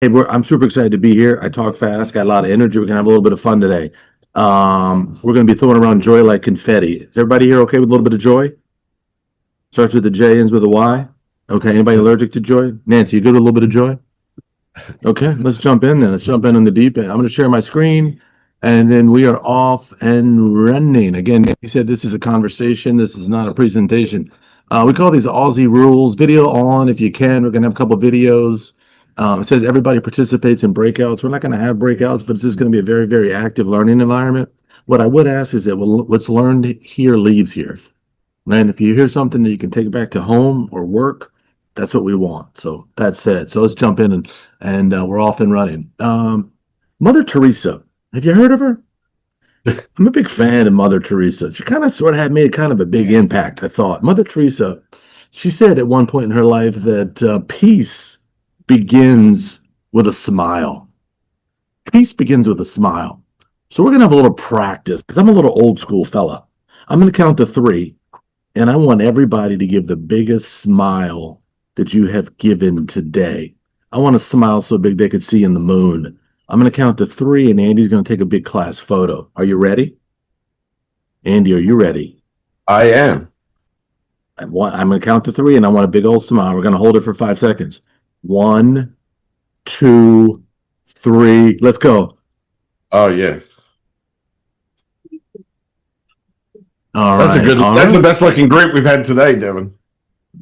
Hey, I'm super excited to be here. I talk fast, got a lot of energy. We're gonna have a little bit of fun today. We're gonna be throwing around joy like confetti. Is everybody here okay with a little bit of joy? Starts with a J, ends with a Y. Okay, anybody allergic to joy? Nancy, you good with a little bit of joy? Okay, let's jump in then. Let's jump in on the deep end. I'm gonna share my screen and then we are off and running. Again, Nancy said this is a conversation, this is not a presentation. We call these Aussie rules. Video on if you can. We're gonna have a couple videos. It says everybody participates in breakouts. We're not going to have breakouts, but this is going to be a very, very active learning environment. What I would ask is that what's learned here leaves here. And if you hear something that you can take back to home or work, that's what we want. So that's it. So let's jump in and we're off and running. Mother Teresa, have you heard of her? I'm a big fan of Mother Teresa. She kind of sort of had made kind of a big impact, I thought. Mother Teresa, she said at one point in her life that peace begins with a smile. Peace begins with a smile. So we're going to have a little practice because I'm a little old school fella. I'm going to count to three, and I want everybody to give the biggest smile that you have given today. I want to smile so big they could see in the moon. I'm going to count to three, and Andy's going to take a big class photo. Are you ready? Andy, are you ready? I am. I'm going to count to three, and I want a big old smile. We're going to hold it for 5 seconds. 1, 2, 3. Let's go. Oh yeah. All That's right. That's the best looking group we've had today, Devin.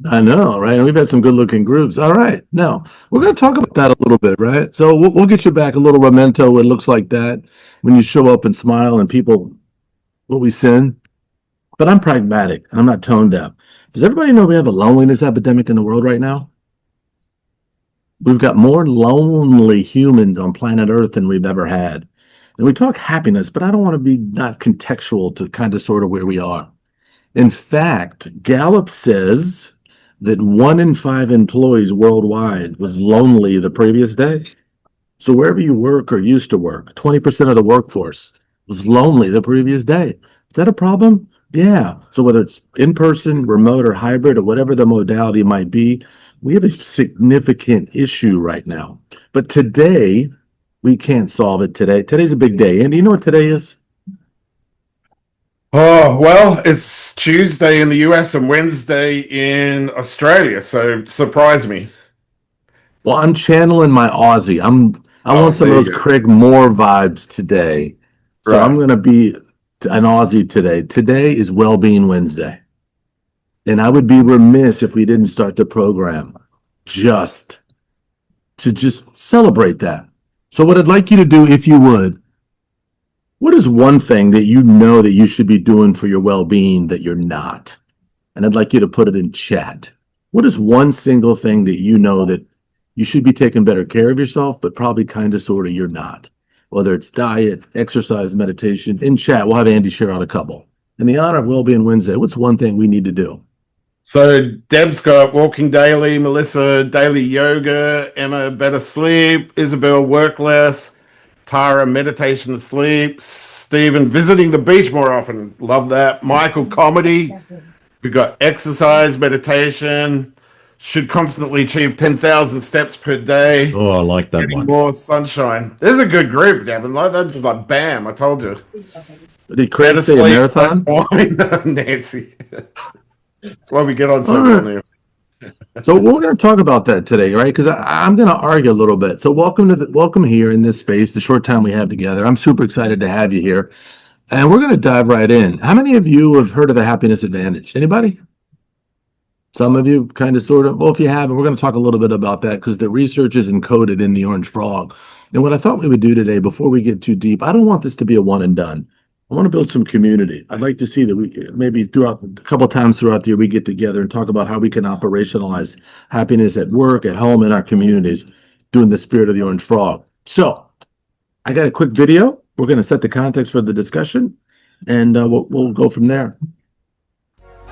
I know, right? And we've had some good looking groups. All right. Now, we're going to talk about that a little bit, right? So we'll get you back a little memento. It looks like that when you show up and smile and people, what we send. But I'm pragmatic and I'm not tone deaf. Does everybody know we have a loneliness epidemic in the world right now? We've got more lonely humans on planet Earth than we've ever had. And we talk happiness, but I don't want to be not contextual to kind of sort of where we are. In fact, Gallup says that 1 in 5 employees worldwide was lonely the previous day. So wherever you work or used to work, 20% of the workforce was lonely the previous day. Is that a problem? Yeah. So whether it's in person, remote, or hybrid, or whatever the modality might be, we have a significant issue right now. But today, we can't solve it today. Today's a big day. Andy, you know what today is? Oh, well, it's Tuesday in the US and Wednesday in Australia, so surprise me. Well, I'm channeling my Aussie. I want some of those Craig Moore vibes today. So I'm going to be an Aussie today. Today is Wellbeing Wednesday. And I would be remiss if we didn't start the program just celebrate that. So what I'd like you to do, if you would, what is one thing that you know that you should be doing for your well-being that you're not? And I'd like you to put it in chat. What is one single thing that you know that you should be taking better care of yourself, but probably kind of sort of you're not? Whether it's diet, exercise, meditation. In chat, we'll have Andy share out a couple. In the honor of Wellbeing Wednesday, what's one thing we need to do? So Deb's got walking daily, Melissa daily yoga, Emma better sleep, Isabel work less, Tara meditation to sleep, Stephen visiting the beach more often, love that, Michael comedy, we've got exercise, meditation, should constantly achieve 10,000 steps per day. Oh, I like that one. More sunshine. There's a good group, Devin. Like that's like bam, I told you. Did Craig say a marathon? Nancy. That's why we get on so well, Nancy. So we're going to talk about that today, right? Because I'm going to argue a little bit. So welcome here in this space, the short time we have together. I'm super excited to have you here. And we're going to dive right in. How many of you have heard of the happiness advantage? Anybody? Some of you kind of sort of, well, if you haven't, we're going to talk a little bit about that because the research is encoded in the Orange Frog. And what I thought we would do today, before we get too deep, I don't want this to be a one and done. I want to build some community. I'd like to see that we maybe throughout a couple times throughout the year, we get together and talk about how we can operationalize happiness at work, at home, in our communities, doing the spirit of the Orange Frog. So I got a quick video. We're going to set the context for the discussion and we'll go from there.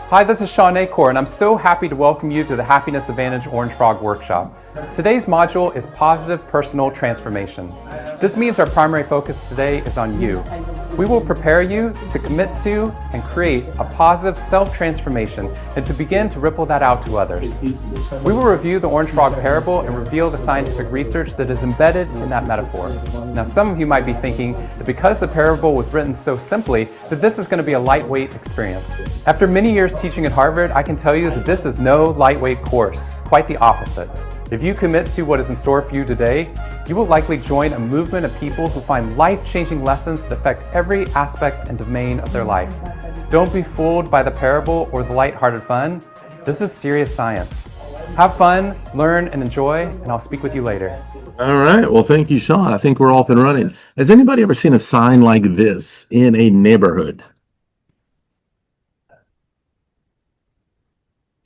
Hi, this is Shawn, and I'm so happy to welcome you to the Happiness Advantage Orange Frog Workshop. Today's module is Positive Personal Transformation. This means our primary focus today is on you. We will prepare you to commit to and create a positive self-transformation and to begin to ripple that out to others. We will review the orange frog parable and reveal the scientific research that is embedded in that metaphor. Now, some of you might be thinking that because the parable was written so simply, that this is going to be a lightweight experience. After many years teaching at Harvard, I can tell you that this is no lightweight course, quite the opposite. If you commit to what is in store for you today, you will likely join a movement of people who find life-changing lessons that affect every aspect and domain of their life. Don't be fooled by the parable or the light-hearted fun. This is serious science. Have fun, learn, and enjoy, and I'll speak with you later. All right. Well, thank you, Shawn. I think we're off and running. Has anybody ever seen a sign like this in a neighborhood?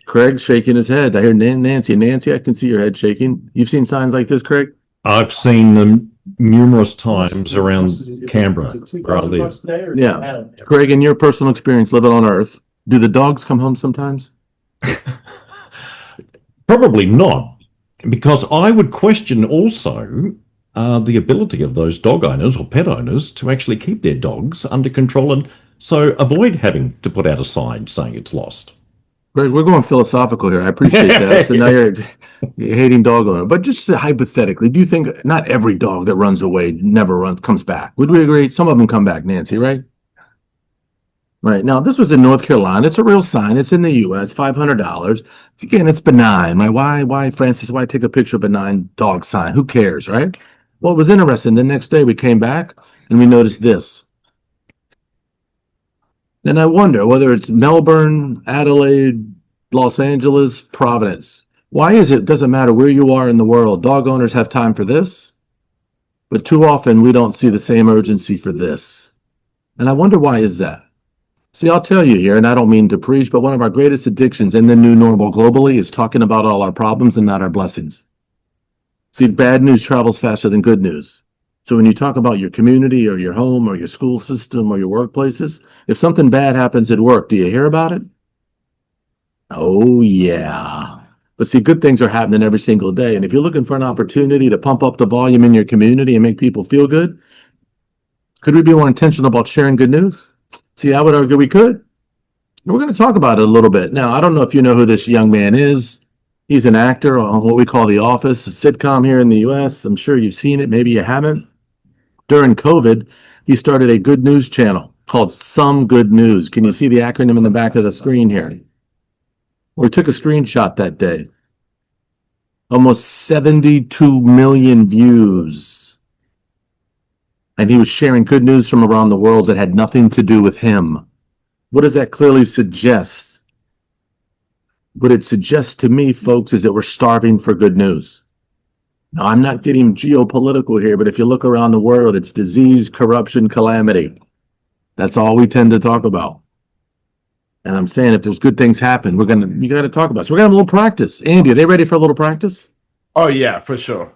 Craig's shaking his head. I hear Nancy. Nancy, I can see your head shaking. You've seen signs like this, Craig? I've seen them numerous times around Canberra, where I live. Yeah. Craig, in your personal experience living on Earth, do the dogs come home sometimes? Probably not, because I would question also the ability of those dog owners or pet owners to actually keep their dogs under control and so avoid having to put out a sign saying it's lost. Greg, we're going philosophical here. I appreciate that. So now you're hating dog owner. But just hypothetically, do you think not every dog that runs away comes back? Would we agree? Some of them come back, Nancy, right? Right. Now, this was in North Carolina. It's a real sign. It's in the U.S., $500. Again, it's benign. Why, Francis, why take a picture of a benign dog sign? Who cares, right? Well, it was interesting. The next day we came back and we noticed this. Then I wonder whether it's Melbourne, Adelaide, Los Angeles, Providence. Why is it doesn't matter where you are in the world, dog owners have time for this, but too often we don't see the same urgency for this. And I wonder why is that? See, I'll tell you here, and I don't mean to preach, but one of our greatest addictions in the new normal globally is talking about all our problems and not our blessings. See, bad news travels faster than good news. So when you talk about your community or your home or your school system or your workplaces, if something bad happens at work, do you hear about it? Oh, yeah. But see, good things are happening every single day. And if you're looking for an opportunity to pump up the volume in your community and make people feel good, could we be more intentional about sharing good news? See, I would argue we could. And we're going to talk about it a little bit. Now, I don't know if you know who this young man is. He's an actor on what we call The Office, a sitcom here in the U.S. I'm sure you've seen it. Maybe you haven't. During COVID, he started a good news channel called Some Good News. Can you see the acronym in the back of the screen here? We took a screenshot that day. Almost 72 million views. And he was sharing good news from around the world that had nothing to do with him. What does that clearly suggest? What it suggests to me, folks, is that we're starving for good news. Now, I'm not getting geopolitical here, but if you look around the world, it's disease, corruption, calamity. That's all we tend to talk about. And I'm saying if there's good things happen, you got to talk about it. So we're going to have a little practice. Andy, are they ready for a little practice? Oh, yeah, for sure.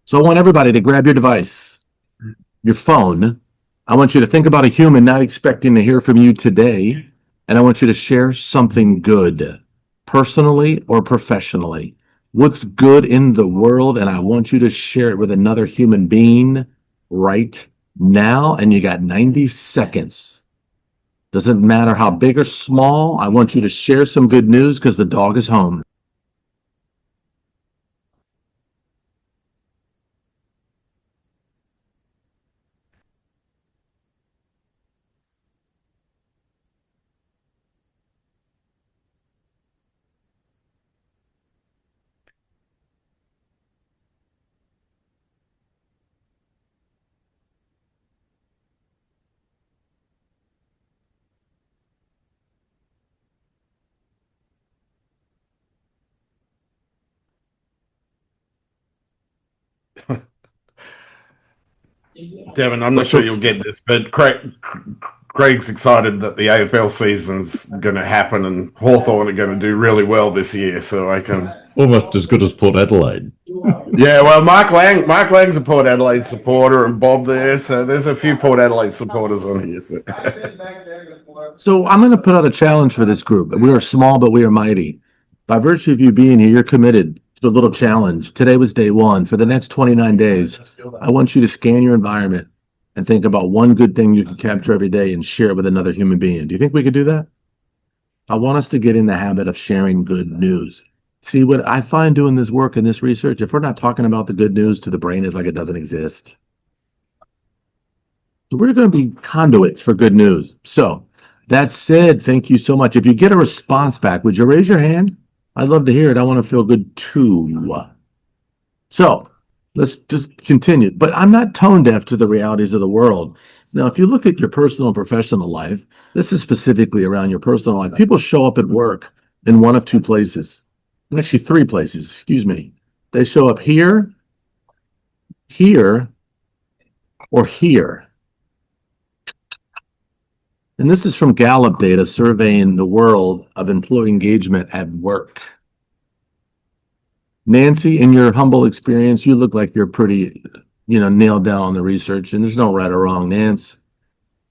So I want everybody to grab your device, your phone. I want you to think about a human not expecting to hear from you today. And I want you to share something good, personally or professionally. What's good in the world, and I want you to share it with another human being right now, and you got 90 seconds. Doesn't matter how big or small, I want you to share some good news because the dog is home. Devin, I'm not sure you'll get this, but Craig's excited that the AFL season's going to happen and Hawthorn are going to do really well this year, so I can... Almost as good as Port Adelaide. Yeah, well, Mark Lang's a Port Adelaide supporter and Bob there, so there's a few Port Adelaide supporters on here. So, So I'm going to put out a challenge for this group. We are small, but we are mighty. By virtue of you being here, you're committed to a little challenge. Today was day one. For the next 29 days, I want you to scan your environment. and think about one good thing you can capture every day and share it with another human being. Do you think we could do that? I want us to get in the habit of sharing good news. See, what I find doing this work and this research, if we're not talking about the good news to the brain, is like it doesn't exist. So we're going to be conduits for good news. So that said, thank you so much. If you get a response back, would you raise your hand? I'd love to hear it. I want to feel good too. So let's just continue. But I'm not tone deaf to the realities of the world. Now, if you look at your personal and professional life, this is specifically around your personal life. People show up at work in one of two places, actually three places, excuse me. They show up here, here, or here. And this is from Gallup data surveying the world of employee engagement at work. Nancy, in your humble experience, you look like you're pretty, nailed down on the research, and there's no right or wrong, Nance.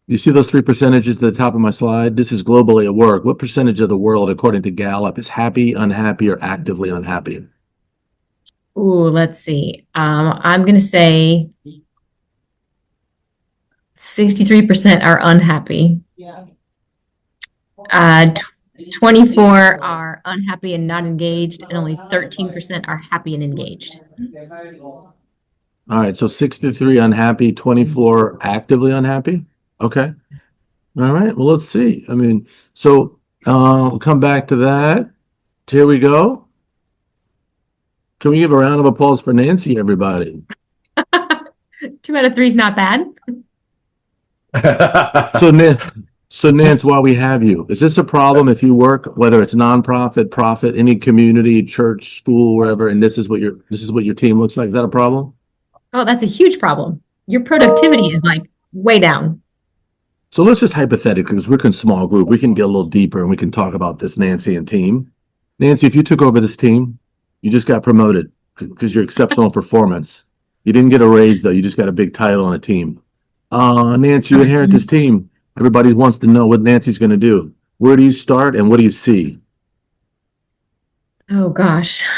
You see those three percentages at the top of my slide? This is globally at work. What percentage of the world, according to Gallup, is happy, unhappy, or actively unhappy? Ooh, let's see. I'm going to say 63% are unhappy. 24 are unhappy and not engaged, and only 13% are happy and engaged. All right, so 63 unhappy, 24 actively unhappy? Okay. All right, well, let's see. So we'll come back to that. Here we go. Can we give a round of applause for Nancy, everybody? 2 out of 3 is not bad. So Nance, while we have you, is this a problem if you work, whether it's nonprofit, profit, any community, church, school, wherever, and this is what your team looks like? Is that a problem? Oh, that's a huge problem. Your productivity is like way down. So let's just hypothetically, because we're in a small group, we can get a little deeper and we can talk about this, Nancy and team. Nancy, if you took over this team, you just got promoted because you're exceptional performance. You didn't get a raise though. You just got a big title on a team. Nancy, you inherit this team. Everybody wants to know what Nancy's going to do. Where do you start and what do you see? Oh gosh.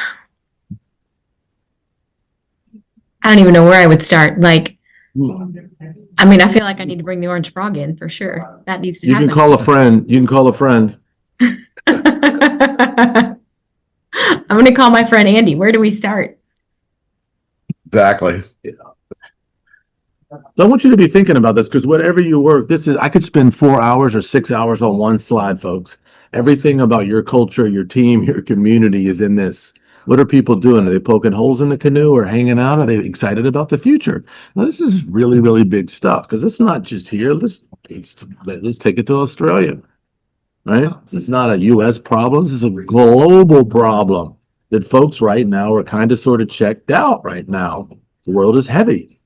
I don't even know where I would start. I feel like I need to bring the orange frog in for sure. That needs to You happen. can call a friend. I'm going to call my friend Andy. Where do we start? Exactly. So I want you to be thinking about this because whatever you work, I could spend 4 hours or 6 hours on one slide, folks. Everything about your culture, your team, your community is in this. What are people doing? Are they poking holes in the canoe or hanging out? Are they excited about the future? Now, this is really, really big stuff because it's not just here. Let's take it to Australia, right? This is not a U.S. problem. This is a global problem that folks right now are kind of sort of checked out right now. The world is heavy.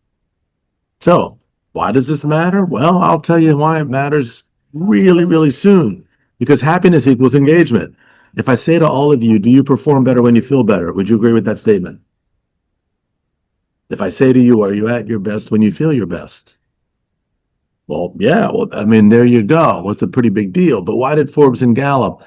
So why does this matter? Well, I'll tell you why it matters really, really soon. Because happiness equals engagement. If I say to all of you, do you perform better when you feel better? Would you agree with that statement? If I say to you, are you at your best when you feel your best? Well, yeah, there you go. Well, it's a pretty big deal. But why did Forbes and Gallup?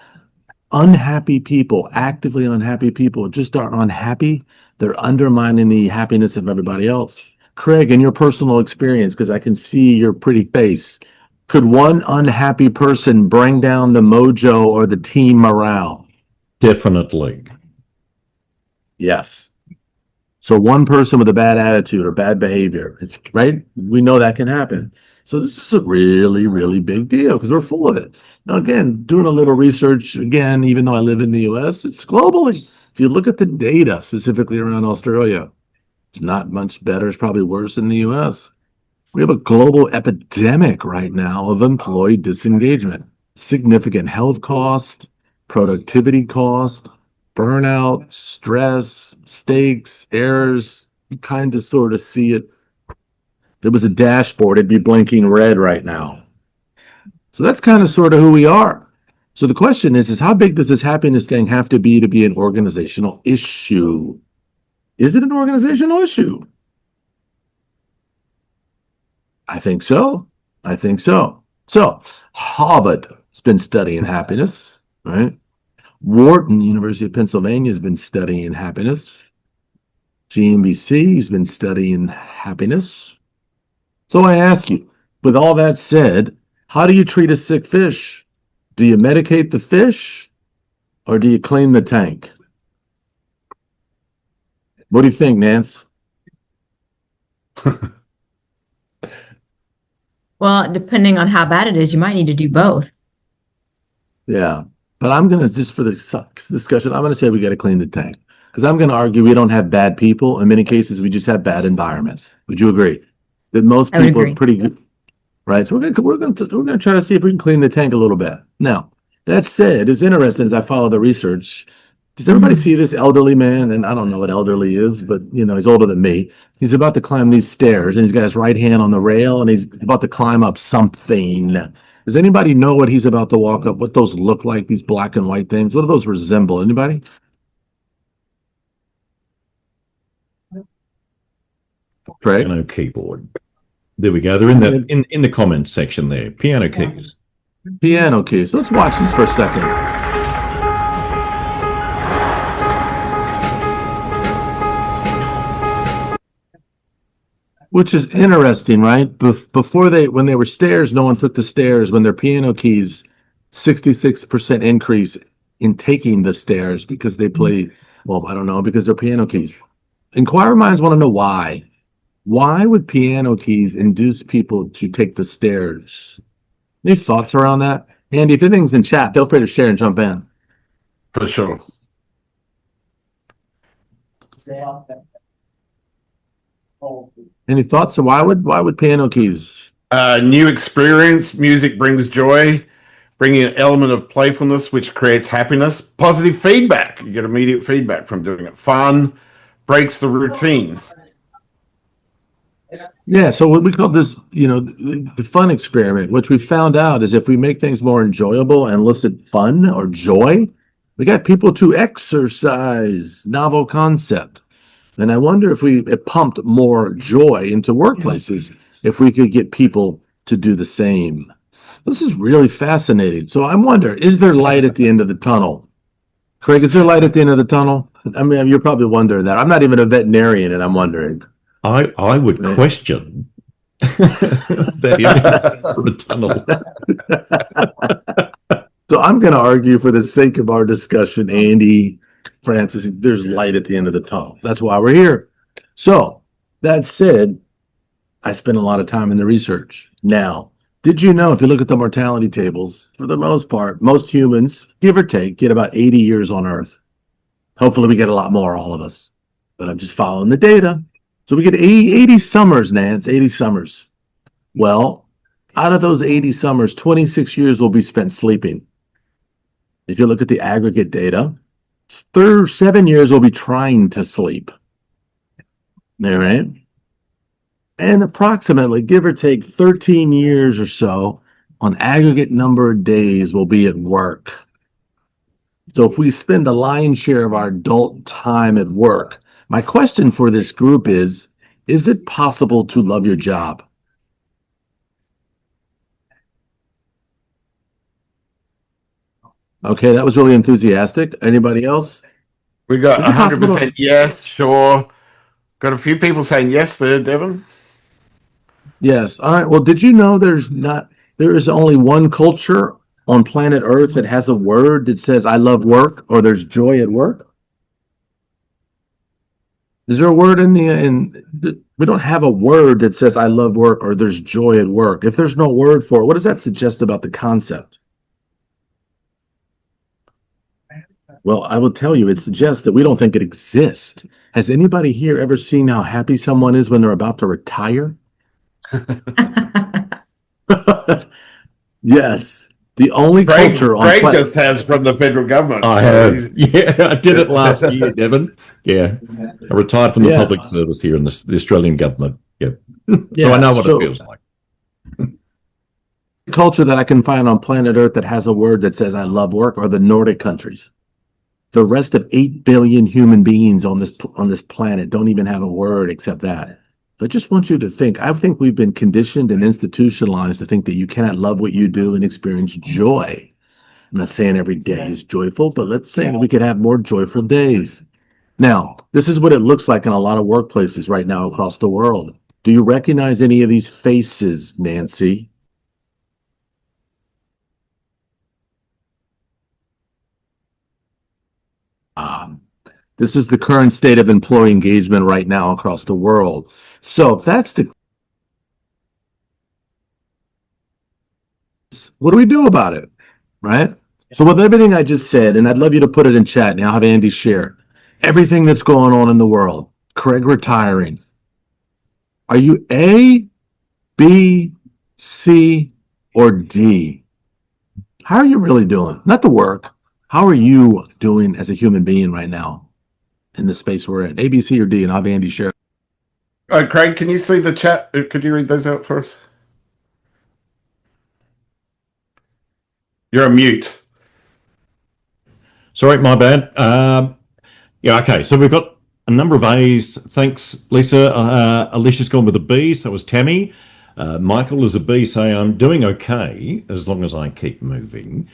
Unhappy people, actively unhappy people, just aren't unhappy. They're undermining the happiness of everybody else. Craig, in your personal experience, because I can see your pretty face, could one unhappy person bring down the mojo or the team morale? Definitely. Yes. So one person with a bad attitude or bad behavior, it's right. We know that can happen. So this is a really, really big deal because we're full of it. Now, again, doing a little research, again, even though I live in the US, it's globally. If you look at the data specifically around Australia, it's not much better. It's probably worse in the US. We have a global epidemic right now of employee disengagement, significant health cost, productivity cost, burnout, stress, mistakes, errors. You kind of sort of see it. If it was a dashboard, it'd be blinking red right now. So that's kind of sort of who we are. So the question is how big does this happiness thing have to be an organizational issue? Is it an organizational issue? I think so. So Harvard has been studying happiness, right? Wharton, University of Pennsylvania, has been studying happiness. GMBC has been studying happiness. So I ask you, with all that said, how do you treat a sick fish? Do you medicate the fish or do you clean the tank? What do you think, Nance? Well, depending on how bad it is, you might need to do both. Yeah, but I'm gonna just for the discussion, I'm gonna say we got to clean the tank because I'm gonna argue we don't have bad people. In many cases, we just have bad environments. Would you agree that most I would people are agree. pretty good, right? So we're gonna try to see if we can clean the tank a little bit. Now, that said, it's interesting as I follow the research. Does everybody see this elderly man? And I don't know what elderly is, but he's older than me. He's about to climb these stairs, and he's got his right hand on the rail, and he's about to climb up something. Does anybody know what he's about to walk up? What those look like? These black and white things? What do those resemble? Anybody? Craig? Piano keyboard. There we go. They're in the comments section there. Piano keys. Piano keys. Let's watch this for a second. Which is interesting, right? When they were stairs, no one took the stairs. When they're piano keys, 66% increase in taking the stairs because they play, well, I don't know, because they're piano keys. Inquirer minds want to know why. Why would piano keys induce people to take the stairs? Any thoughts around that? Andy, if anything's in chat, feel free to share and jump in. For sure. Any thoughts? So why would piano keys? New experience. Music brings joy, bringing an element of playfulness, which creates happiness. Positive feedback. You get immediate feedback from doing it. Fun, breaks the routine. Yeah, so what we call this, the fun experiment, which we found out is if we make things more enjoyable and elicit fun or joy, we got people to exercise. Novel concept. And I wonder if it pumped more joy into workplaces if we could get people to do the same. This is really fascinating. So I wonder, is there light at the end of the tunnel? Craig, is there light at the end of the tunnel? I mean, you're probably wondering that. I'm not even a veterinarian, and I'm wondering. I would question that image from a tunnel. So I'm going to argue for the sake of our discussion, Andy, Francis, there's light at the end of the tunnel. That's why we're here. So that said, I spent a lot of time in the research. Now, did you know if you look at the mortality tables, for the most part, most humans, give or take, get about 80 years on Earth. Hopefully we get a lot more, all of us. But I'm just following the data. So we get 80 summers, Nance, 80 summers. Well, out of those 80 summers, 26 years will be spent sleeping. If you look at the aggregate data, 7 years will be trying to sleep. All right. And approximately, give or take 13 years or so, on aggregate number of days will be at work. So if we spend the lion's share of our adult time at work, my question for this group is it possible to love your job? Okay, that was really enthusiastic. Anybody else? We got Is it possible 100% yes, sure. Got a few people saying yes there, Devin. Yes. All right. Well, did you know there is only one culture on planet Earth that has a word that says I love work or there's joy at work? Is there a word we don't have a word that says I love work or there's joy at work. If there's no word for it, what does that suggest about the concept? Well, I will tell you, it suggests that we don't think it exists. Has anybody here ever seen how happy someone is when they're about to retire? Yes. The only culture on Craig just has from the federal government. I have. Yeah, I did it last year, Devin. Yeah. I retired from the public service here in the Australian government. Yep. So I know what it feels like. Culture that I can find on planet Earth that has a word that says I love work are the Nordic countries. The rest of 8 billion human beings on this planet don't even have a word except that. I just want you to think. I think we've been conditioned and institutionalized to think that you cannot love what you do and experience joy. I'm not saying every day is joyful, but let's say that we could have more joyful days. Now, this is what it looks like in a lot of workplaces right now across the world. Do you recognize any of these faces, Nancy? This is the current state of employee engagement right now across the world. So if that's the, what do we do about it? Right? So with everything I just said, and I'd love you to put it in chat, and I'll have Andy share everything that's going on in the world. Craig retiring. Are you A, B, C, or D? How are you really doing? Not the work. How are you doing as a human being right now in the space we're in? A, B, C, or D? And I'll have Andy share. Craig, can you see the chat? Could you read those out for us? You're on mute. Sorry, my bad. Yeah, okay. So we've got a number of A's. Thanks, Lisa. Alicia's gone with a B, so it was Tammy. Michael is a B, saying I'm doing okay as long as I keep moving.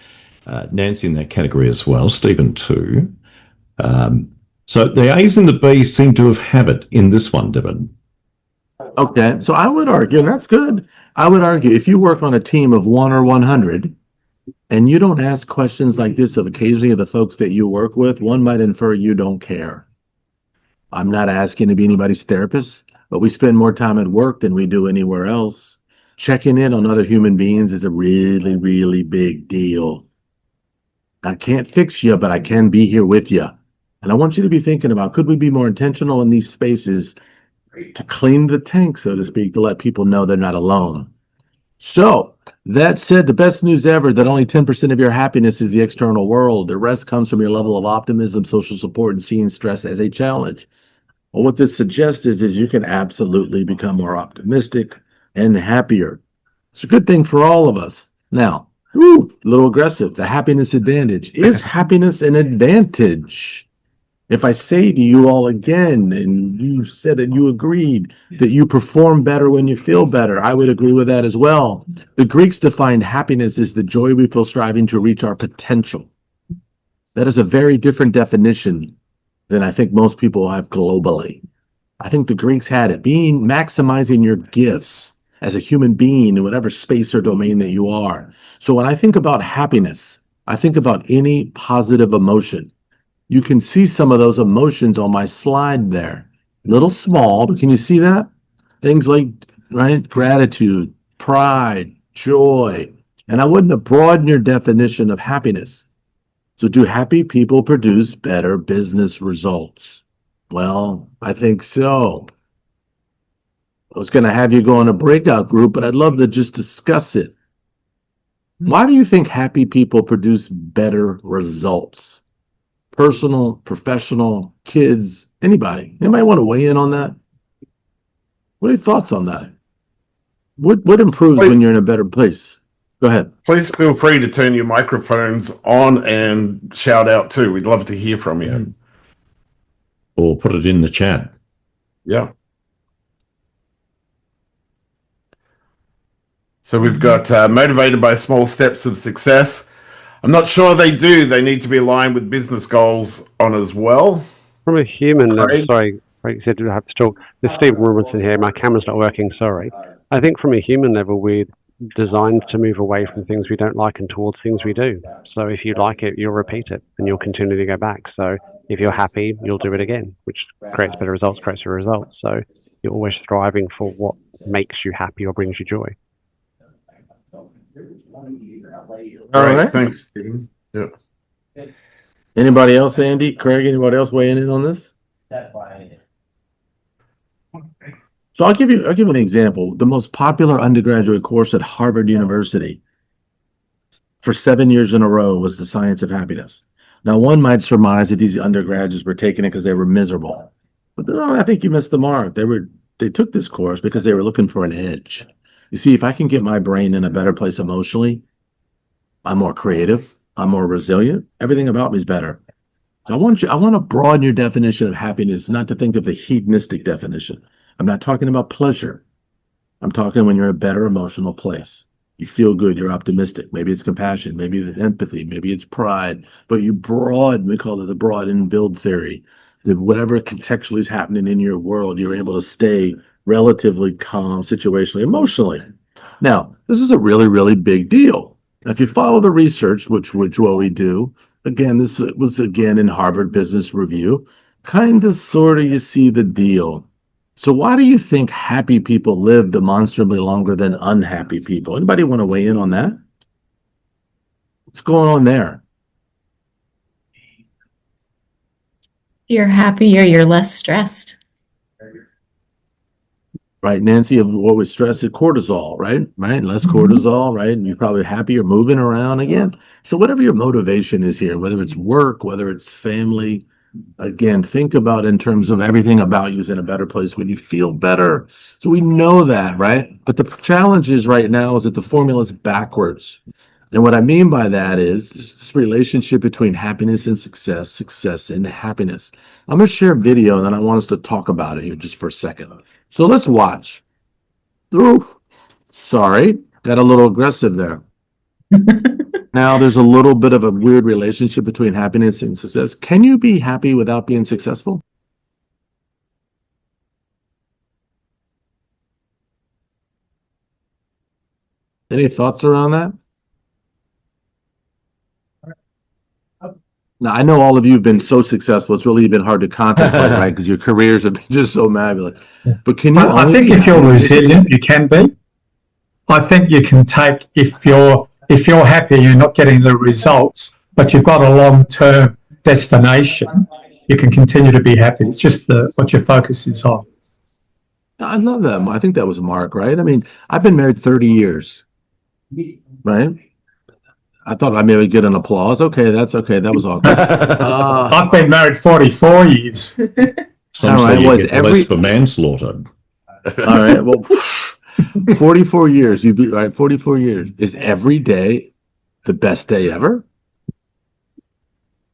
Nancy in that category as well. Stephen too. So the A's and the B's seem to have habit in this one, Devin. Okay, so I would argue, and that's good. I would argue if you work on a team of 1 or 100, and you don't ask questions like this of occasionally the folks that you work with, one might infer you don't care. I'm not asking to be anybody's therapist, but we spend more time at work than we do anywhere else. Checking in on other human beings is a really, really big deal. I can't fix you, but I can be here with you. And I want you to be thinking about, could we be more intentional in these spaces to clean the tank, so to speak, to let people know they're not alone? So that said, the best news ever, that only 10% of your happiness is the external world. The rest comes from your level of optimism, social support, and seeing stress as a challenge. Well, what this suggests is you can absolutely become more optimistic and happier. It's a good thing for all of us. Now, a little aggressive. The happiness advantage. Is happiness an advantage? If I say to you all again, and you said that you agreed that you perform better when you feel better, I would agree with that as well. The Greeks defined happiness as the joy we feel striving to reach our potential. That is a very different definition than I think most people have globally. I think the Greeks had it, being maximizing your gifts as a human being in whatever space or domain that you are. So when I think about happiness, I think about any positive emotion. You can see some of those emotions on my slide there. Little small, but can you see that? Things like, right, gratitude, pride, joy. And I wouldn't have broadened your definition of happiness. So do happy people produce better business results? Well, I think so. I was going to have you go in a breakout group, but I'd love to just discuss it. Why do you think happy people produce better results? Personal, professional, kids, anybody. Anybody want to weigh in on that? What are your thoughts on that? What improves when you're in a better place? Go ahead. Please feel free to turn your microphones on and shout out too. We'd love to hear from you. Or put it in the chat. Yeah. So we've got motivated by small steps of success. I'm not sure they do. They need to be aligned with business goals on as well. From a human level, Craig? sorry, Craig said I have to talk. This is Steve Robinson here. My camera's not working, sorry. I think from a human level, we're designed to move away from things we don't like and towards things we do. So if you like it, you'll repeat it and you'll continue to go back. So if you're happy, you'll do it again, which creates better results, creates better results. So you're always striving for what makes you happy or brings you joy. All Great, right. thanks, Stephen. Yeah. Anybody else, Andy, Craig, anybody else weighing in on this? So I'll give you an example. The most popular undergraduate course at Harvard University for 7 years in a row was the science of happiness. Now, one might surmise that these undergraduates were taking it because they were miserable, but no, I think you missed the mark. They took this course because they were looking for an edge. You see, if I can get my brain in a better place emotionally, I'm more creative, I'm more resilient, everything about me is better. So I want to broaden your definition of happiness, not to think of the hedonistic definition. I'm not talking about pleasure. I'm talking when you're in a better emotional place. You feel good, you're optimistic. Maybe it's compassion, maybe it's empathy, maybe it's pride, but you broaden, we call it the broaden and build theory. That whatever contextually is happening in your world, you're able to stay relatively calm situationally, emotionally. Now, this is a really, really big deal. If you follow the research, which what we do, again, this was again in Harvard Business Review, kind of sort of you see the deal. So why do you think happy people live demonstrably longer than unhappy people? Anybody want to weigh in on that? What's going on there? You're happier, you're less stressed. Right, Nancy, of what was stress is cortisol, right? Right, less cortisol, right? And you're probably happier moving around again. So whatever your motivation is here, whether it's work, whether it's family, again, think about in terms of everything about you is in a better place when you feel better. So we know that, right? But the challenge is right now is that the formula is backwards. And what I mean by that is this relationship between happiness and success, success and happiness. I'm going to share a video and then I want us to talk about it here just for a second. So let's watch. Ooh, sorry, got a little aggressive there. Now there's a little bit of a weird relationship between happiness and success. Can you be happy without being successful? Any thoughts around that? Now, I know all of you have been so successful, it's really even hard to contemplate, right? Because your careers have been just so fabulous. But can you I think if you're resilient, you can be. I think you can take, if you're happy, you're not getting the results, but you've got a long-term destination, you can continue to be happy. It's just what your focus is on. I love that. I think that was Mark, right? I mean, I've been married 30 years, right? I thought I maybe get an applause. Okay, that's okay. That was awkward. I've been married 44 years. Some All say right, you was get every- less for manslaughter. All right, well, 44 years. You'd be right. 44 years. Is every day the best day ever?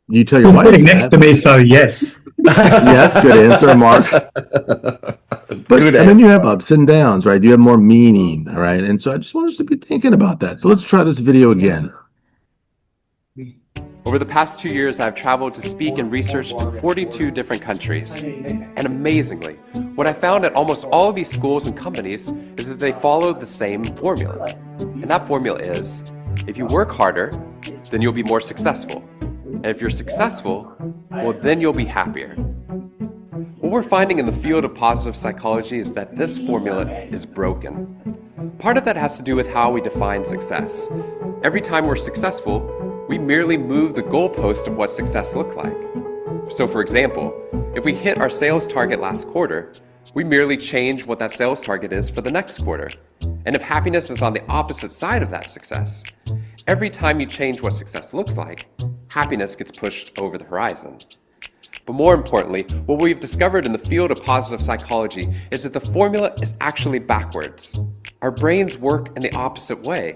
You tell your You're wife sitting that. next to me, so yes. Yes, good answer, Mark. But Good I mean, you have ups and downs, right? You have more meaning, all right? And so I just want us to be thinking about that. So let's try this video again. Over the past 2 years, I've traveled to speak and research in 42 different countries. And amazingly, what I found at almost all of these schools and companies is that they follow the same formula. And that formula is, if you work harder, then you'll be more successful. And if you're successful, well, then you'll be happier. What we're finding in the field of positive psychology is that this formula is broken. Part of that has to do with how we define success. Every time we're successful, we merely move the goalpost of what success looked like. So for example, if we hit our sales target last quarter, we merely change what that sales target is for the next quarter. And if happiness is on the opposite side of that success, every time you change what success looks like, happiness gets pushed over the horizon. But more importantly, what we've discovered in the field of positive psychology is that the formula is actually backwards. Our brains work in the opposite way.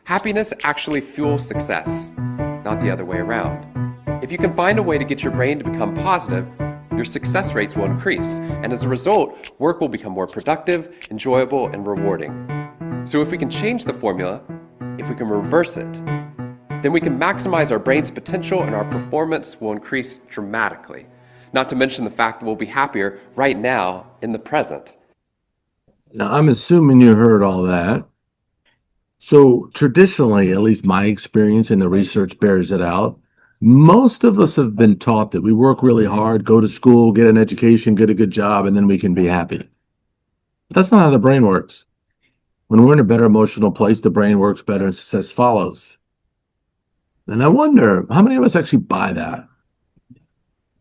Happiness actually fuels success, not the other way around. If you can find a way to get your brain to become positive, your success rates will increase, and as a result, work will become more productive, enjoyable, and rewarding. So if we can change the formula, if we can reverse it, then we can maximize our brain's potential and our performance will increase dramatically. Not to mention the fact that we'll be happier right now in the present. Now, I'm assuming you heard all that. So traditionally, at least my experience and the research bears it out, most of us have been taught that we work really hard, go to school, get an education, get a good job, and then we can be happy. But that's not how the brain works. When we're in a better emotional place, the brain works better and success follows. And I wonder, how many of us actually buy that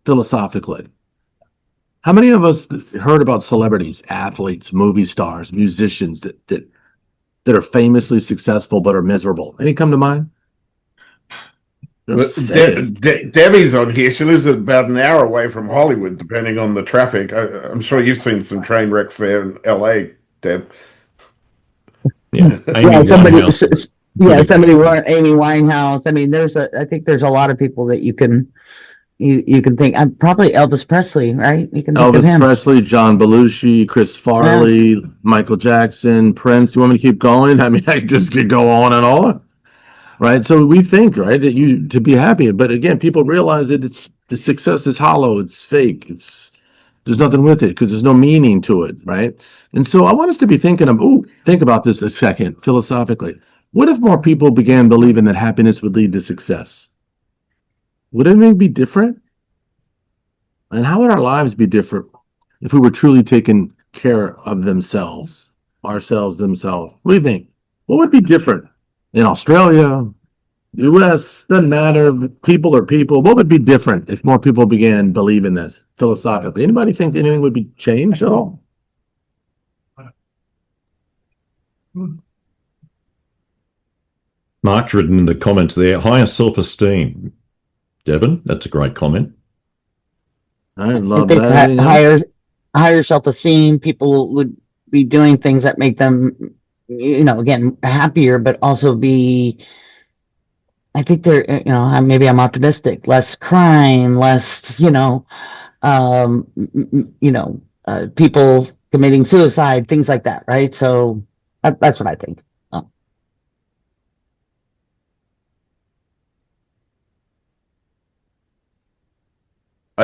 philosophically? How many of us heard about celebrities, athletes, movie stars, musicians that are famously successful but are miserable? Any come to mind? Debbie's on here. She lives about an hour away from Hollywood, depending on the traffic. I'm sure you've seen some train wrecks there in LA, Deb. Yeah, Yeah, somebody Winehouse. Amy Winehouse. I mean, I think there's a lot of people that you can think. I'm probably Elvis Presley, right? You can think of Elvis him. Presley, John Belushi, Chris Farley, Michael Jackson, Prince. You want me to keep going? I mean, I just could go on and on. Right. So we think, right, that to be happy. But again, people realize that the success is hollow, it's fake, it's There's nothing with it because there's no meaning to it, right? And so I want us to be thinking of, think about this a second, philosophically. What if more people began believing that happiness would lead to success? Would anything be different? And how would our lives be different if we were truly taking care of themselves? What do you think? What would be different in Australia, US? Doesn't matter. People are people. What would be different if more people began believing this philosophically? Anybody think anything would be changed at all? Mark's written in the comments there, higher self-esteem. Devin, that's a great comment. I I love think that. higher self-esteem, people would be doing things that make them, again, happier, but also I think they're, maybe I'm optimistic, less crime, less, people committing suicide, things like that, right? So that's what I think.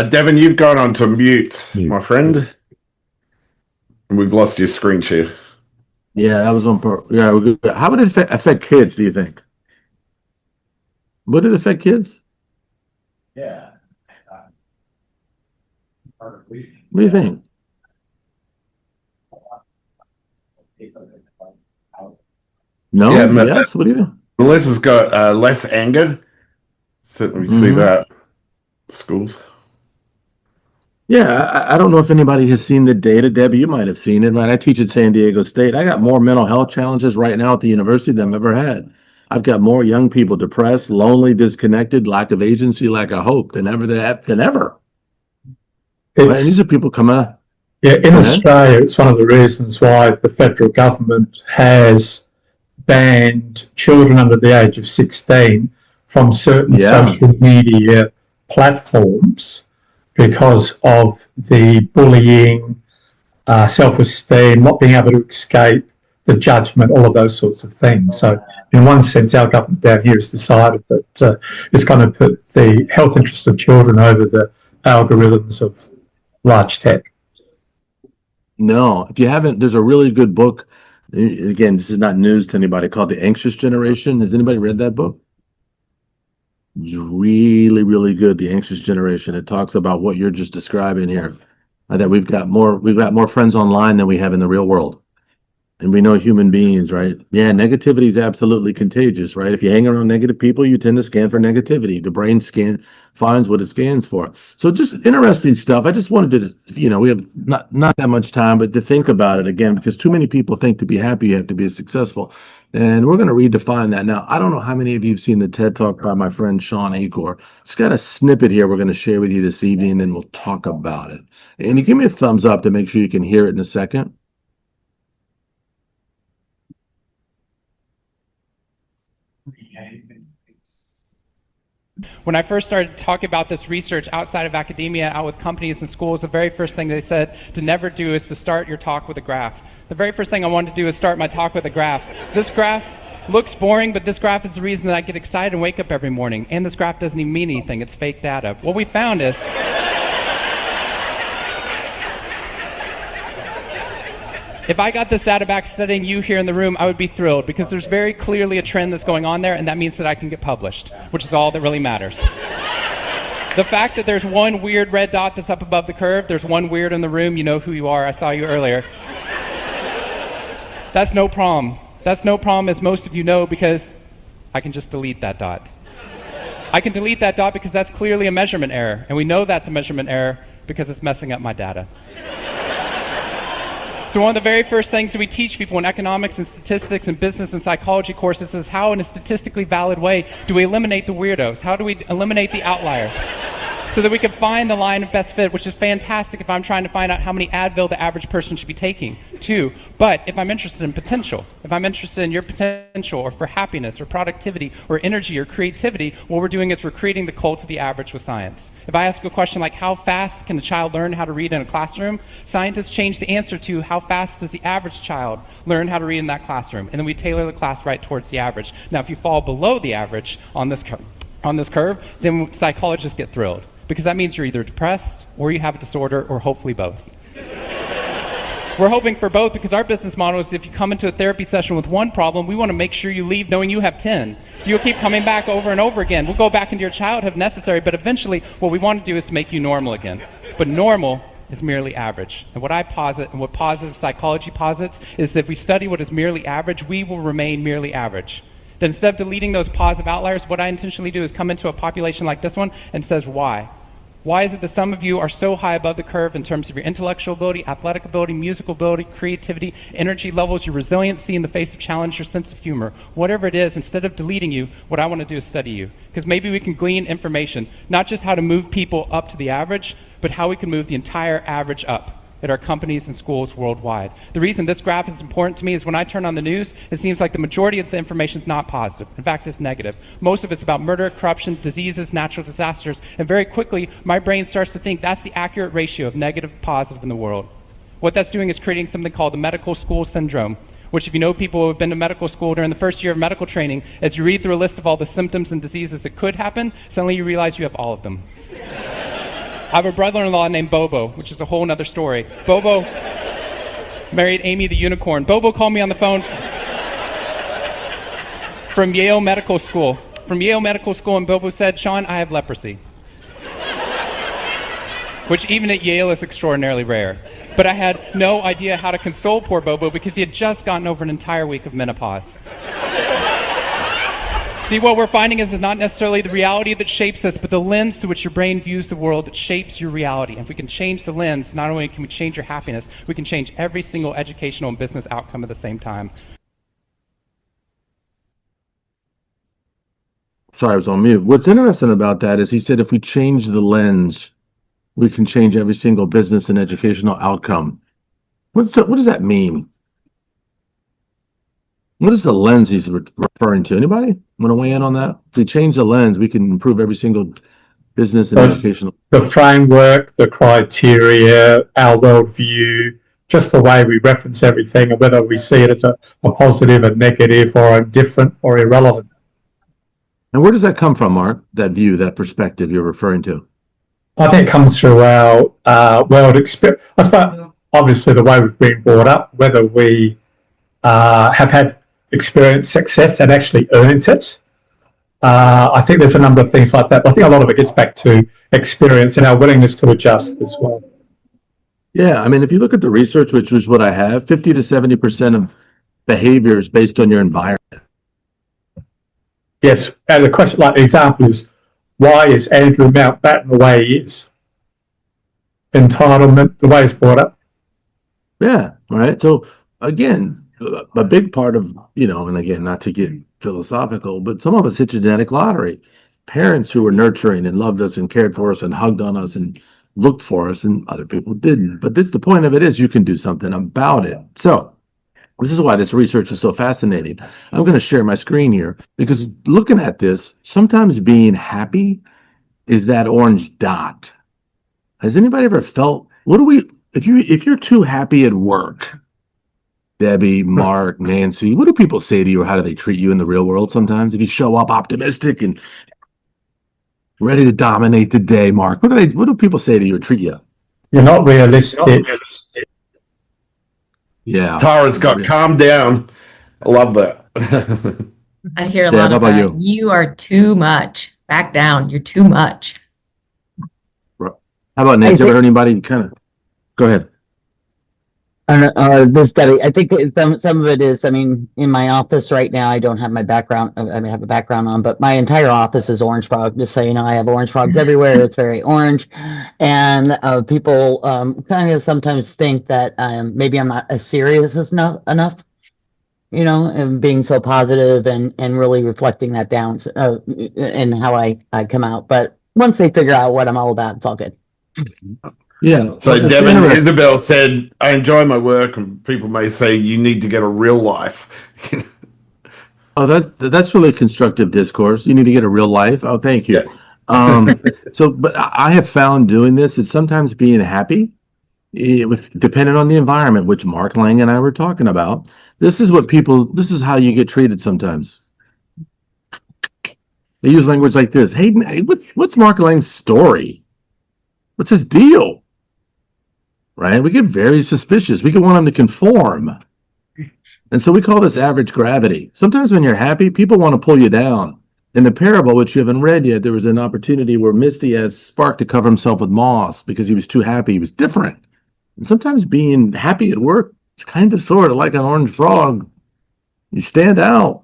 Devin, you've gone on to mute, my friend. And we've lost your screen share. Yeah, that was one part. Yeah, we're good. How would it affect kids, do you think? Would it affect kids? Yeah. What do you think? No? Yeah, Yes? What do you think? Melissa's got less anger. Certainly see that. Schools. Yeah, I don't know if anybody has seen the data. Debbie, you might have seen it, right? I teach at San Diego State. I got more mental health challenges right now at the university than I've ever had. I've got more young people depressed, lonely, disconnected, lack of agency, lack of hope than ever. Right? And these are people coming out. Yeah, in Australia, it's one of the reasons why the federal government has banned children under the age of 16 from certain social media platforms because of the bullying, self-esteem, not being able to escape the judgment, all of those sorts of things. So in one sense, our government down here has decided that it's going to put the health interest of children over the algorithms of large tech. No, if you haven't, there's a really good book. Again, this is not news to anybody, called The Anxious Generation. Has anybody read that book? It's really, really good. The Anxious Generation. It talks about what you're just describing here. That we've got more friends online than we have in the real world. And we know human beings, right? Yeah, negativity is absolutely contagious, right? If you hang around negative people, you tend to scan for negativity. The brain finds what it scans for. So just interesting stuff. I just wanted to, we have not that much time, but to think about it again, because too many people think to be happy, you have to be successful. And we're going to redefine that. Now, I don't know how many of you have seen the TED Talk by my friend Shawn Achor. Just got a snippet here we're going to share with you this evening, and we'll talk about it. And you give me a thumbs up to make sure you can hear it in a second. When I first started talking about this research outside of academia, out with companies and schools, the very first thing they said to never do is to start your talk with a graph. The very first thing I wanted to do is start my talk with a graph. This graph looks boring, but this graph is the reason that I get excited and wake up every morning. And this graph doesn't even mean anything. It's fake data. What we found is if I got this data back studying you here in the room, I would be thrilled because there's very clearly a trend that's going on there, and that means that I can get published, which is all that really matters. The fact that there's one weird red dot that's up above the curve, there's one weird in the room, you know who you are, I saw you earlier. That's no problem. That's no problem, as most of you know, because I can just delete that dot. I can delete that dot because that's clearly a measurement error, and we know that's a measurement error because it's messing up my data. So one of the very first things that we teach people in economics and statistics and business and psychology courses is how, in a statistically valid way, do we eliminate the weirdos? How do we eliminate the outliers? So that we can find the line of best fit, which is fantastic if I'm trying to find out how many Advil the average person should be taking, too. But if I'm interested in potential, if I'm interested in your potential or for happiness or productivity or energy or creativity, what we're doing is we're creating the cult of the average with science. If I ask a question like how fast can a child learn how to read in a classroom, scientists change the answer to how fast does the average child learn how to read in that classroom, and then we tailor the class right towards the average. Now, if you fall below the average on this curve, then psychologists get thrilled. because that means you're either depressed or you have a disorder or hopefully both. We're hoping for both because our business model is if you come into a therapy session with one problem, we want to make sure you leave knowing you have 10. So you'll keep coming back over and over again. We'll go back into your childhood if necessary, but eventually what we want to do is to make you normal again. But normal is merely average. And what I posit and what positive psychology posits is that if we study what is merely average, we will remain merely average. Then instead of deleting those positive outliers, what I intentionally do is come into a population like this one and says, why? Why is it that some of you are so high above the curve in terms of your intellectual ability, athletic ability, musical ability, creativity, energy levels, your resiliency in the face of challenge, your sense of humor? Whatever it is, instead of deleting you, what I want to do is study you. Because maybe we can glean information, not just how to move people up to the average, but how we can move the entire average up at our companies and schools worldwide. The reason this graph is important to me is when I turn on the news, it seems like the majority of the information is not positive. In fact, it's negative. Most of it's about murder, corruption, diseases, natural disasters, and very quickly, my brain starts to think that's the accurate ratio of negative to positive in the world. What that's doing is creating something called the medical school syndrome, which if you know people who have been to medical school during the first year of medical training, as you read through a list of all the symptoms and diseases that could happen, suddenly you realize you have all of them. I have a brother-in-law named Bobo, which is a whole nother story. Bobo married Amy the unicorn. Bobo called me on the phone from Yale Medical School. And Bobo said, Shawn, I have leprosy. Which even at Yale is extraordinarily rare. But I had no idea how to console poor Bobo because he had just gotten over an entire week of menopause. See, what we're finding is it's not necessarily the reality that shapes us, but the lens through which your brain views the world that shapes your reality. And if we can change the lens, not only can we change your happiness, we can change every single educational and business outcome at the same time. Sorry, I was on mute. What's interesting about that is he said if we change the lens, we can change every single business and educational outcome. What does that mean? What is the lens he's referring to? Anybody want to weigh in on that? If we change the lens, we can improve every single business and educational. The framework, the criteria, our worldview, just the way we reference everything, and whether we see it as a positive, a negative, or indifferent or irrelevant. And where does that come from, Mark? That view, that perspective you're referring to? I think it comes through our world experience. I suppose, obviously, the way we've been brought up, whether we have had experienced success and actually earned it. I think there's a number of things like that. But I think a lot of it gets back to experience and our willingness to adjust as well. Yeah, I mean, if you look at the research, which was what I have, 50 to 70% of behavior is based on your environment. Yes, and the question, like the example is, why is Andrew Mountbatten the way he is? Entitlement, the way he's brought up. Yeah, all right. So again, a big part of, and again, not to get philosophical, but some of us hit genetic lottery. Parents who were nurturing and loved us and cared for us and hugged on us and looked for us, and other people didn't. But the point of it is you can do something about it. So this is why this research is so fascinating. I'm going to share my screen here because looking at this, sometimes being happy is that orange dot. Has anybody ever felt, if you're too happy at work, Debbie, Mark, Nancy, what do people say to you or how do they treat you in the real world sometimes? If you show up optimistic and ready to dominate the day, Mark, what do people say to you or treat you? You're not realistic. Yeah. Tara's got calm down. I love that. I hear a Deb, lot how of about that. You are too much. Back down. You're too much. How about Nancy? Ever heard anybody kind of go ahead? This Debbie, I think some of it is, in my office right now, I don't have my background, I have a background on, but my entire office is orange frog. Just so you know, I have orange frogs everywhere. It's very orange. And people kind of sometimes think that maybe I'm not as serious as enough, and being so positive and really reflecting that down in how I come out. But once they figure out what I'm all about, it's all good. Yeah. So Devin, Isabel said, I enjoy my work, and people may say you need to get a real life. Oh, that's really constructive discourse. You need to get a real life. Oh, thank you. Yeah. But I have found doing this, it's sometimes being happy, depending on the environment, which Mark Lang and I were talking about. This is how you get treated sometimes. They use language like this. Hey, what's Mark Lang's story? What's his deal? Right? We get very suspicious. We can want him to conform. And so we call this average gravity. Sometimes when you're happy, people want to pull you down. In the parable, which you haven't read yet, there was an opportunity where Misty asked Spark to cover himself with moss because he was too happy. He was different. And sometimes being happy at work is kind of sort of like an orange frog. You stand out,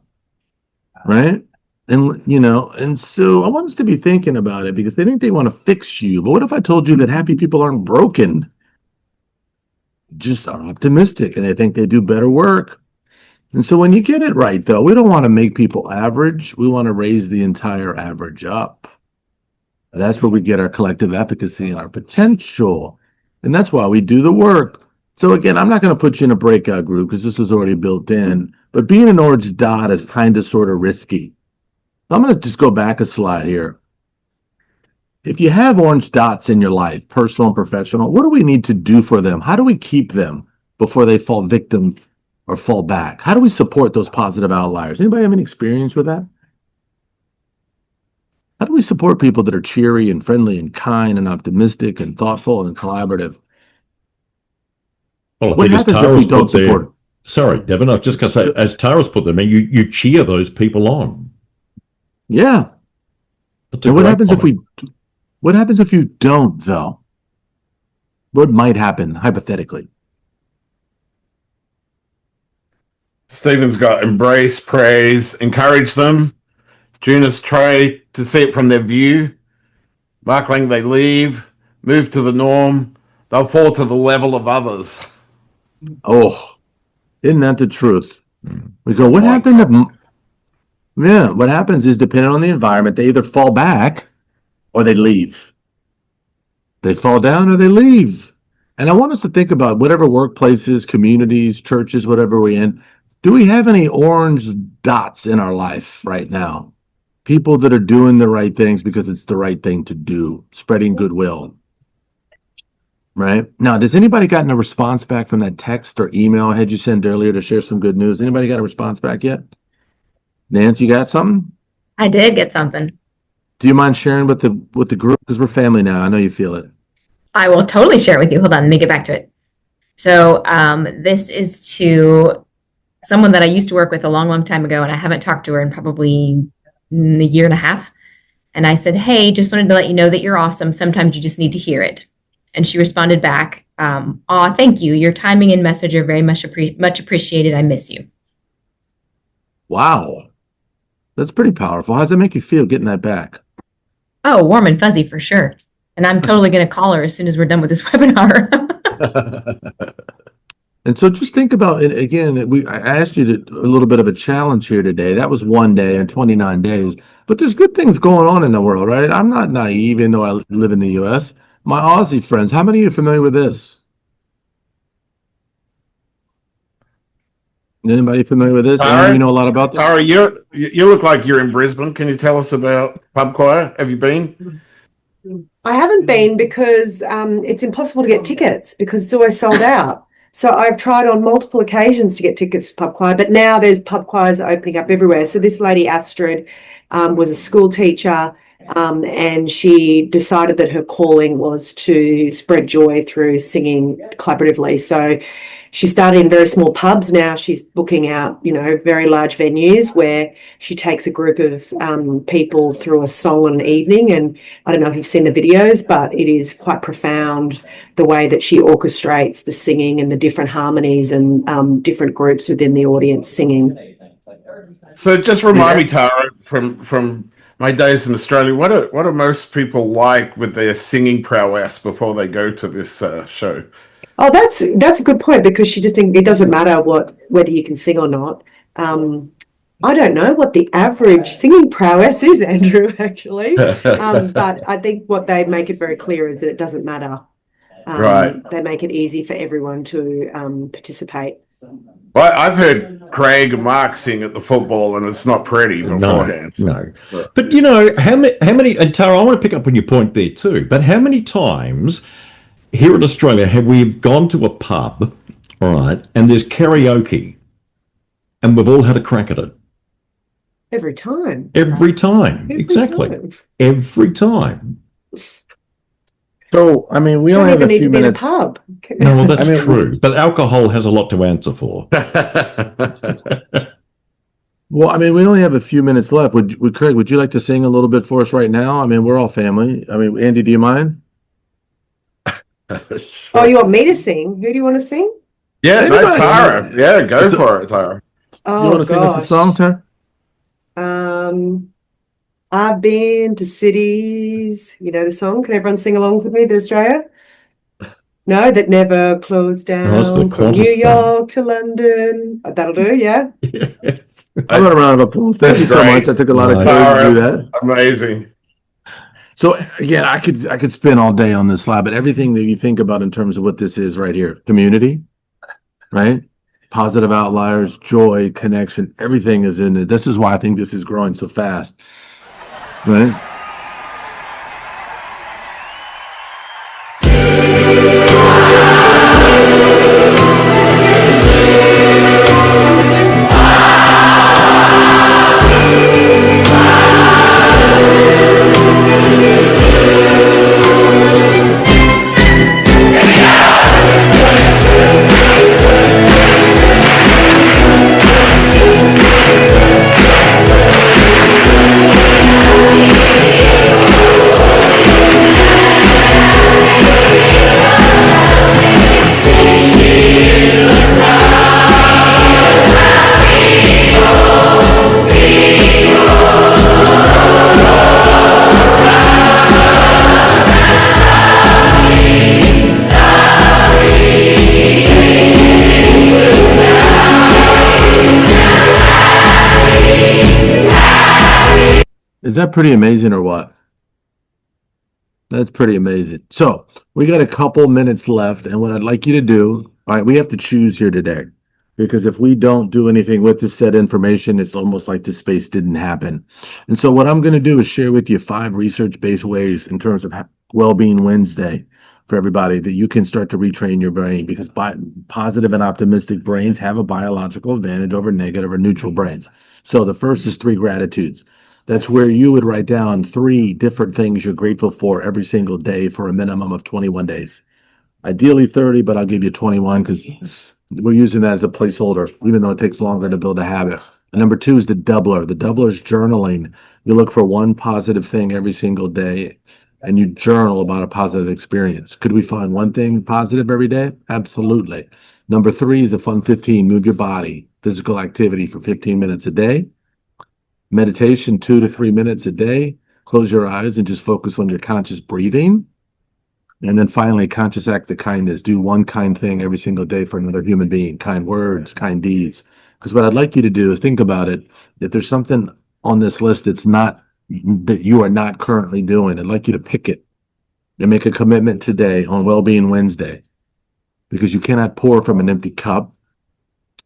right? And, and so I want us to be thinking about it because they think they want to fix you. But what if I told you that happy people aren't broken? Just are optimistic and they think they do better work. And so when you get it right, though, we don't want to make people average. We want to raise the entire average up. That's where we get our collective efficacy and our potential. And that's why we do the work. So again, I'm not going to put you in a breakout group because this is already built in. But being an orange dot is kind of sort of risky. I'm going to just go back a slide here. If you have orange dots in your life, personal and professional, what do we need to do for them? How do we keep them before they fall victim or fall back? How do we support those positive outliers? Anybody have any experience with that? How do we support people that are cheery and friendly and kind and optimistic and thoughtful and collaborative? Well, I What think as happens if Tara's we don't put there, support? sorry, Devin, I was just going to say, as Tara's put them, you cheer those people on. Yeah. That's a And what great happens comment. what happens if you don't, though? What might happen hypothetically? Stephen's got embrace, praise, encourage them. Junior's try to see it from their view. Markling, they leave, move to the norm. They'll fall to the level of others. Oh, isn't that the truth? We go, what happened if, what happens is depending on the environment, they either fall back or they leave. They fall down or they leave. And I want us to think about whatever workplaces, communities, churches, whatever we're in, do we have any orange dots in our life right now? People that are doing the right things because it's the right thing to do, spreading goodwill. Right? Now, does anybody gotten a response back from that text or email I had you send earlier to share some good news? Anybody got a response back yet? Nancy, you got something? I did get something. Do you mind sharing with the group? Because we're family now. I know you feel it. I will totally share it with you. Hold on, let me get back to it. So this is to someone that I used to work with a long, long time ago, and I haven't talked to her in probably a year and a half. And I said, hey, just wanted to let you know that you're awesome. Sometimes you just need to hear it. And she responded back, aw, thank you. Your timing and message are very much appreciated. I miss you. Wow. That's pretty powerful. How does that make you feel getting that back? Oh, warm and fuzzy for sure. And I'm totally going to call her as soon as we're done with this webinar. And so just think about it again. I asked you a little bit of a challenge here today. That was one day and 29 days. But there's good things going on in the world, right? I'm not naive, even though I live in the U.S. My Aussie friends, how many of you are familiar with this? Anybody familiar with this? Tara, You know a lot about this? Tara, you look like you're in Brisbane. Can you tell us about Pub Choir? Have you been? I haven't been because it's impossible to get tickets because it's always sold out. So I've tried on multiple occasions to get tickets for Pub Choir, but now there's pub choirs opening up everywhere. So this lady, Astrid, was a school teacher, and she decided that her calling was to spread joy through singing collaboratively. So she started in very small pubs. Now she's booking out, very large venues where she takes a group of people through a song on an evening. And I don't know if you've seen the videos, but it is quite profound the way that she orchestrates the singing and the different harmonies and different groups within the audience singing. So just remind me, Tara, from my days in Australia, what are most people like with their singing prowess before they go to this show? Oh, that's a good point because it doesn't matter whether you can sing or not. I don't know what the average singing prowess is, Andrew, actually. But I think what they make it very clear is that it doesn't matter. Right. They make it easy for everyone to participate. Well, I've heard Craig and Mark sing at the football, and it's not pretty beforehand. No. But how many? And Tara, I want to pick up on your point there too. But how many times here in Australia have we gone to a pub, all right, and there's karaoke, and we've all had a crack at it? Every time. Exactly. Time. Every time. So, I mean, we You only don't have a even need few to be in a minutes. pub. No, well, that's I mean, true. But alcohol has a lot to answer for. Well, I mean, we only have a few minutes left. Would Craig, would you like to sing a little bit for us right now? I mean, we're all family. I mean, Andy, do you mind? Oh, you want me to sing? Who do you want to sing? Yeah, no, Anybody. Tara. Yeah, go It's a- for it, Tara. Oh, You want to sing us a song, Tara? I've been to cities. You know the song? Can everyone sing along with me? The Australia? No, that never closed Oh, that's the down from New Qantas thing. York to London. That'll do, yeah. Yes. How about a round of applause? Thank you so Great. much. I took a lot of Nice. courage to do Tara, that. amazing. So again, I could spend all day on this slide, but everything that you think about in terms of what this is right here, community, right? Positive outliers, joy, connection, everything is in it. This is why I think this is growing so fast, right? Is that pretty amazing or what? That's pretty amazing. So we got a couple minutes left, and what I'd like you to do, all right, we have to choose here today. Because if we don't do anything with this set information, it's almost like the space didn't happen. And so what I'm going to do is share with you 5 research-based ways in terms of Well-Being Wednesday for everybody that you can start to retrain your brain, because positive and optimistic brains have a biological advantage over negative or neutral brains. So the first is 3 gratitudes. That's where you would write down 3 different things you're grateful for every single day for a minimum of 21 days. Ideally 30, but I'll give you 21 because we're using that as a placeholder, even though it takes longer to build a habit. And number 2 is the doubler. The doubler is journaling. You look for one positive thing every single day and you journal about a positive experience. Could we find one thing positive every day? Absolutely. Number 3 is the fun 15. Move your body, physical activity for 15 minutes a day. Meditation, 2 to 3 minutes a day. Close your eyes and just focus on your conscious breathing. And then finally, conscious act of kindness. Do one kind thing every single day for another human being. Kind words, kind deeds. Because what I'd like you to do is think about it. If there's something on this list that you are not currently doing, I'd like you to pick it and make a commitment today on Well-Being Wednesday. Because you cannot pour from an empty cup.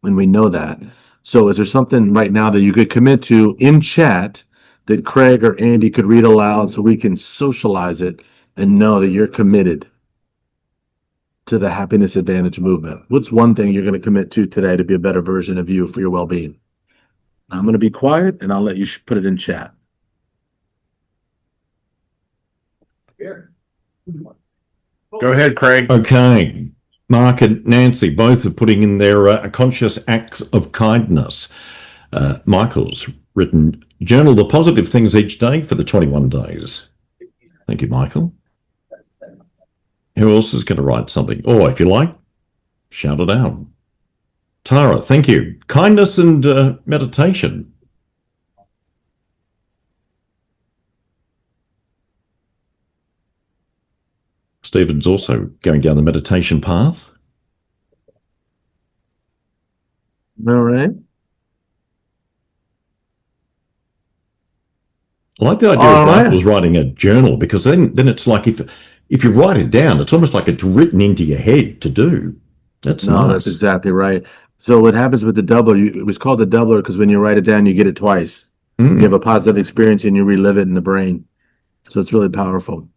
And we know that. So is there something right now that you could commit to in chat that Craig or Andy could read aloud so we can socialize it and know that you're committed to the happiness advantage movement? What's one thing you're going to commit to today to be a better version of you for your well-being? I'm going to be quiet and I'll let you put it in chat. Go ahead, Craig. Okay. Mark and Nancy both are putting in their conscious acts of kindness. Michael's written, journal the positive things each day for the 21 days. Thank you, Michael. Who else is going to write something? Or if you like, shout it out. Tara, thank you. Kindness and meditation. Stephen's also going down the meditation path. All right. I like the idea of Michael's writing a journal, because then it's like if you write it down, it's almost like it's written into your head to do. That's nice. That's exactly right. So what happens with the doubler, it was called the doubler because when you write it down, you get it twice. You have a positive experience and you relive it in the brain. So it's really powerful.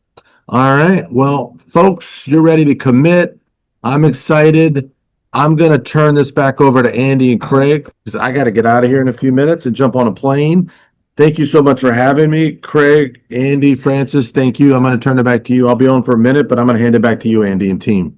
All right. Well, folks, you're ready to commit. I'm excited. I'm going to turn this back over to Andy and Craig because I got to get out of here in a few minutes and jump on a plane. Thank you so much for having me. Craig, Andy, Francis, thank you. I'm going to turn it back to you. I'll be on for a minute, but I'm going to hand it back to you, Andy and team.